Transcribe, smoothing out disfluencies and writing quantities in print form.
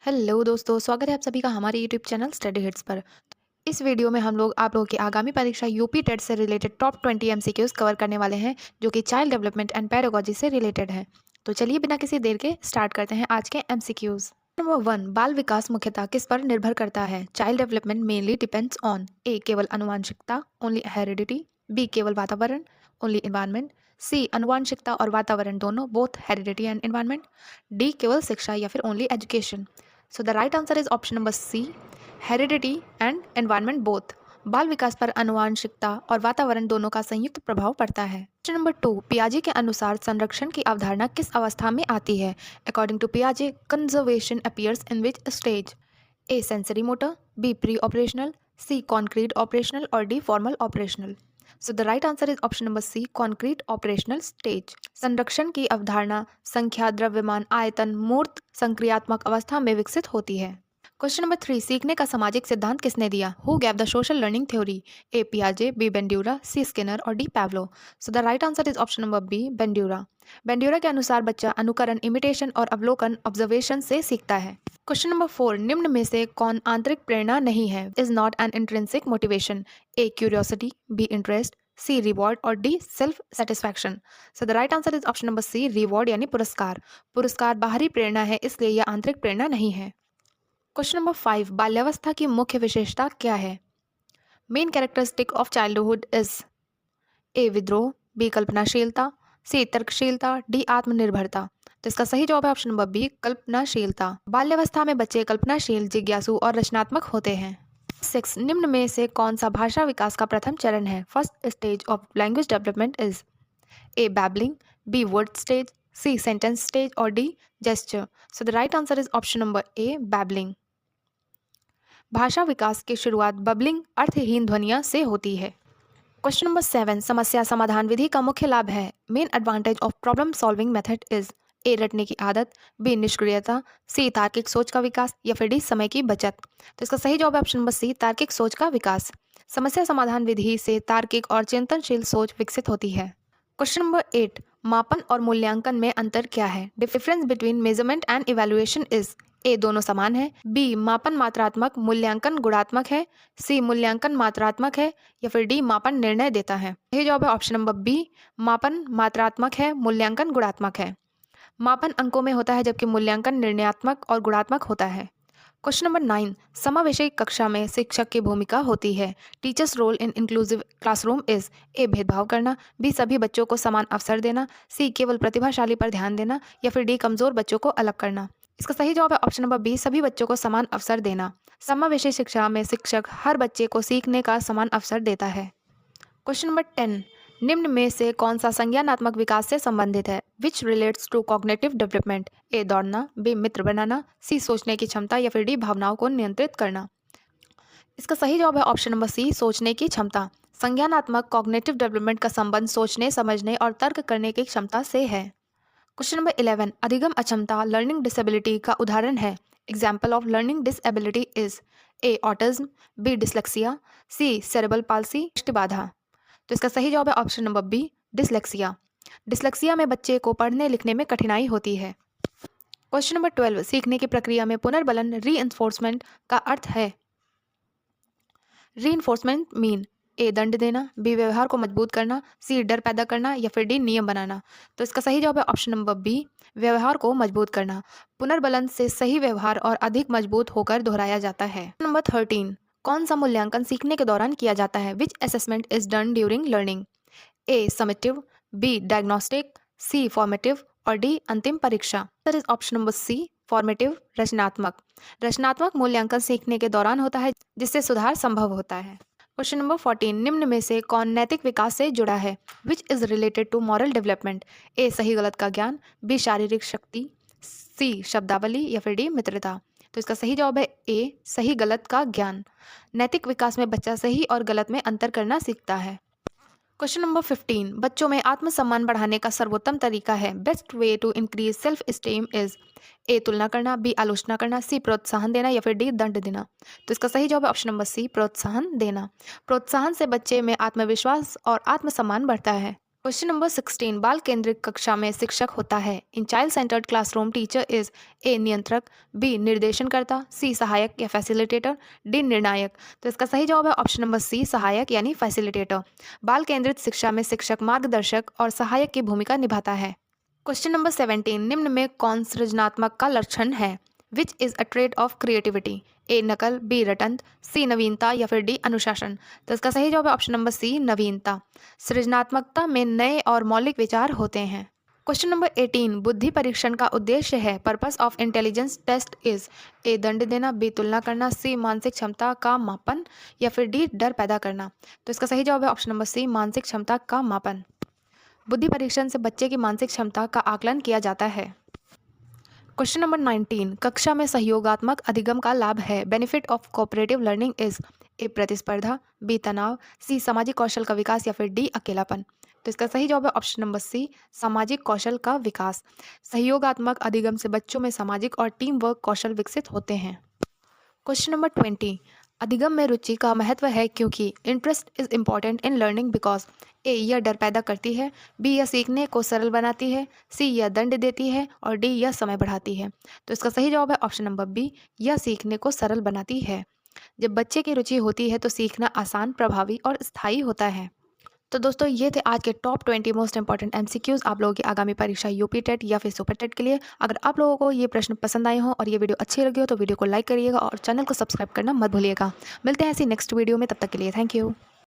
Hello दोस्तों, स्वागत है आप सभी का हमारे यूट्यूब चैनल स्टडी हिट्स पर। इस वीडियो में हम लोग आप लोगों की आगामी परीक्षा यूपी टेट से रिलेटेड टॉप 20 एमसीक्यूज कवर करने वाले हैं, जो कि चाइल्ड डेवलपमेंट एंड पैडागोजी से रिलेटेड है। तो चलिए बिना किसी देर के स्टार्ट करते हैं आज के एमसीक्यूज। नंबर 1, बाल विकास मुख्यतः किस पर निर्भर करता है? Child development mainly depends on A केवल आनुवांशिकता ओनली हेरिडिटी, बी केवल वातावरण ओनली इन्वायरमेंट, सी आनुवांशिकता और वातावरण दोनों both heredity and environment, D केवल शिक्षा या फिर only education. So the right answer is option number C, heredity and environment both. बाल विकास पर आनुवांशिकता और वातावरण दोनों का संयुक्त प्रभाव पड़ता है। क्वेश्चन नंबर 2, पियाजे के अनुसार संरक्षण की अवधारणा किस अवस्था में आती है? अकॉर्डिंग टू पियाजे, conservation appears in which stage? A sensory motor, B pre operational, C concrete operational और D formal operational. So the right answer is option number C, concrete operational stage. संरक्षण की अवधारणा संख्या, द्रव्यमान, आयतन, मूर्त संक्रियात्मक अवस्था में विकसित होती है। क्वेश्चन नंबर 3, सीखने का सामाजिक सिद्धांत किसने दिया? Who gave the social learning theory? A पियाजे, बी बेंड्यूरा, सी स्किनर और D Pavlov. So the right answer is option number B, Bandura. Bandura के अनुसार बच्चा अनुकरण, इमिटेशन और अवलोकन ऑब्जर्वेशन से सीखता है। क्वेश्चन नंबर 4, निम्न में से कौन आंतरिक प्रेरणा नहीं है? Is not an intrinsic motivation? A curiosity, B interest, C reward और D self satisfaction. So the right answer is option number C, reward यानी पुरस्कार। पुरस्कार बाहरी प्रेरणा है, इसलिए यह आंतरिक प्रेरणा नहीं है। क्वेश्चन नंबर 5, बाल्यावस्था की मुख्य विशेषता क्या है? Main characteristic of childhood is a विद्रोह, बी कल्पनाशीलता, सी तर्कशीलता, डी आत्मनिर्भरता। तो इसका सही जवाब है ऑप्शन नंबर बी, कल्पनाशीलता। बाल्यावस्था में बच्चे कल्पनाशील, जिज्ञासु और रचनात्मक होते हैं। 6, निम्न में से कौन सा भाषा विकास का प्रथम चरण है? First stage of language development is A babbling, B word stage, C sentence stage और D gesture. So the right answer is option number A, babbling. भाषा विकास की शुरुआत बबलिंग अर्थहीन ध्वनियों से होती है। क्वेश्चन नंबर 7, समस्या समाधान विधि का मुख्य लाभ है? Main advantage of problem solving method is a रटने की आदत, बी निष्क्रियता, सी तार्किक सोच का विकास या फिर डी समय की बचत। तो इसका सही जवाब है ऑप्शन नंबर सी, तार्किक सोच का विकास। समस्या समाधान विधि से तार्किक और चिंतनशील सोच विकसित होती है। क्वेश्चन नंबर 8, मापन और मूल्यांकन में अंतर क्या है? Difference between measurement and evaluation is a दोनों समान है, बी मापन मात्रात्मक, मूल्यांकन गुणात्मक है, सी मूल्यांकन मात्रात्मक है या फिर डी मापन निर्णय देता है। यही जवाब है ऑप्शन नंबर बी, मापन मात्रात्मक है, मूल्यांकन गुणात्मक है। मापन अंकों में होता है जबकि मूल्यांकन निर्णयात्मक और गुणात्मक होता है। क्वेश्चन नंबर 9, समावेशी कक्षा में शिक्षक की भूमिका होती है? Teacher's role in inclusive classroom is A भेदभाव करना, बी सभी बच्चों को समान अवसर देना, सी केवल प्रतिभाशाली पर ध्यान देना या फिर डी कमजोर बच्चों को अलग करना। इसका सही जवाब है ऑप्शन नंबर बी, सभी बच्चों को समान अवसर देना। समावेशी शिक्षा में शिक्षक हर बच्चे को सीखने का समान अवसर देता है। क्वेश्चन नंबर 10, निम्न में से कौन सा संज्ञानात्मक विकास से संबंधित है? Which relates to cognitive development? A दौड़ना, बी मित्र बनाना, सी सोचने की क्षमता या फिर डी भावनाओं को नियंत्रित करना। इसका सही जवाब है ऑप्शन नंबर सी, सोचने की क्षमता। संज्ञानात्मक कॉग्निटिव डेवलपमेंट का संबंध सोचने, समझने और तर्क करने की क्षमता से है। क्वेश्चन नंबर 11, अधिगम अक्षमता लर्निंग डिसेबिलिटी का उदाहरण है? Example of learning disability is A autism, B dyslexia, C cerebral palsy, दृष्टिबाधा। तो इसका सही जवाब है option number B, dyslexia. Dyslexia में बच्चे को पढ़ने लिखने में कठिनाई होती है। क्वेश्चन नंबर 12, सीखने की प्रक्रिया में पुनर्बलन रीइंफोर्समेंट का अर्थ है? रीइंफोर्समेंट मीन ए दंड देना, बी व्यवहार को मजबूत करना, सी डर पैदा करना या फिर डी नियम बनाना। तो इसका सही जवाब है ऑप्शन नंबर बी, व्यवहार को मजबूत करना। पुनर्बलन से सही व्यवहार और अधिक मजबूत होकर दोहराया जाता है। नंबर 13, कौन सा मूल्यांकन सीखने के दौरान किया जाता है? Which assessment is done during learning? A summative, B diagnostic, C formative और डी अंतिम परीक्षा। Sir is option number C, formative, रचनात्मक। रचनात्मक मूल्यांकन सीखने के दौरान होता है जिससे सुधार संभव होता है। क्वेश्चन नंबर 14, निम्न में से कौन नैतिक विकास से जुड़ा है? Which is related to moral development? A सही गलत का ज्ञान, बी शारीरिक शक्ति, सी शब्दावली या फिर डी मित्रता। तो इसका सही जवाब है ए, सही गलत का ज्ञान। नैतिक विकास में बच्चा सही और गलत में अंतर करना सीखता है। क्वेश्चन नंबर 15, बच्चों में आत्मसम्मान बढ़ाने का सर्वोत्तम तरीका है? Best way to increase self esteem is A तुलना करना, बी आलोचना करना, सी प्रोत्साहन देना या फिर डी दंड देना। तो इसका सही जवाब है ऑप्शन नंबर सी, प्रोत्साहन देना। प्रोत्साहन से बच्चे में आत्मविश्वास और आत्मसम्मान बढ़ता है। क्वेश्चन नंबर 16, बाल केंद्रित कक्षा में शिक्षक होता है। In child centred classroom teacher is a नियंत्रक, बी निर्देशनकर्ता, सी सहायक या फैसिलिटेटर, डी निर्णायक। तो इसका सही जवाब है ऑप्शन नंबर सी, सहायक यानी फैसिलिटेटर। बाल केंद्रित शिक्षा में शिक्षक मार्गदर्शक और सहायक की भूमिका निभाता है। क्वेश्चन नंबर 17, निम्न में कौन सृजनात्मक का लक्षण है? Which is a trait of creativity? A नकल, बी रटंत, सी नवीनता या फिर डी अनुशासन। तो इसका सही जवाब है ऑप्शन नंबर सी, नवीनता। सृजनात्मकता में नए और मौलिक विचार होते हैं। क्वेश्चन नंबर 18, बुद्धि परीक्षण का उद्देश्य है। Purpose of intelligence test is A दंड देना, बी तुलना करना, सी मानसिक क्षमता का मापन या फिर डी डर पैदा करना। तो इसका सही जवाब है ऑप्शन नंबर सी, मानसिक क्षमता का मापन। बुद्धि परीक्षण से बच्चे की मानसिक क्षमता का आकलन किया जाता है। क्वेश्चन नंबर 19, कक्षा में सहयोगात्मक अधिगम का लाभ है। Benefit of cooperative learning is a प्रतिस्पर्धा, बी तनाव, सी सामाजिक कौशल का विकास या फिर डी अकेलापन। तो इसका सही जवाब है ऑप्शन नंबर सी, सामाजिक कौशल का विकास। सहयोगात्मक अधिगम से बच्चों में सामाजिक और टीम वर्क कौशल विकसित होते हैं। क्वेश्चन नंबर 20, अधिगम में रुचि का महत्व है क्योंकि interest is important in learning because A यह डर पैदा करती है, बी यह सीखने को सरल बनाती है, सी यह दंड देती है और डी यह समय बढ़ाती है। तो इसका सही जवाब है ऑप्शन नंबर बी, यह सीखने को सरल बनाती है। जब बच्चे की रुचि होती है तो सीखना आसान, प्रभावी और स्थायी होता है। तो दोस्तों ये थे आज के टॉप 20 मोस्ट इंपॉर्टेंट एमसीक्यूज आप लोगों की आगामी परीक्षा यूपी टेट या फिर सुपर टेट के लिए। अगर आप लोगों को ये प्रश्न पसंद आए हों और ये वीडियो अच्छी लगी हो तो वीडियो को लाइक करिएगा और चैनल को सब्सक्राइब करना मत भूलिएगा। मिलते हैं ऐसी नेक्स्ट वीडियो में, तब तक के लिए थैंक यू।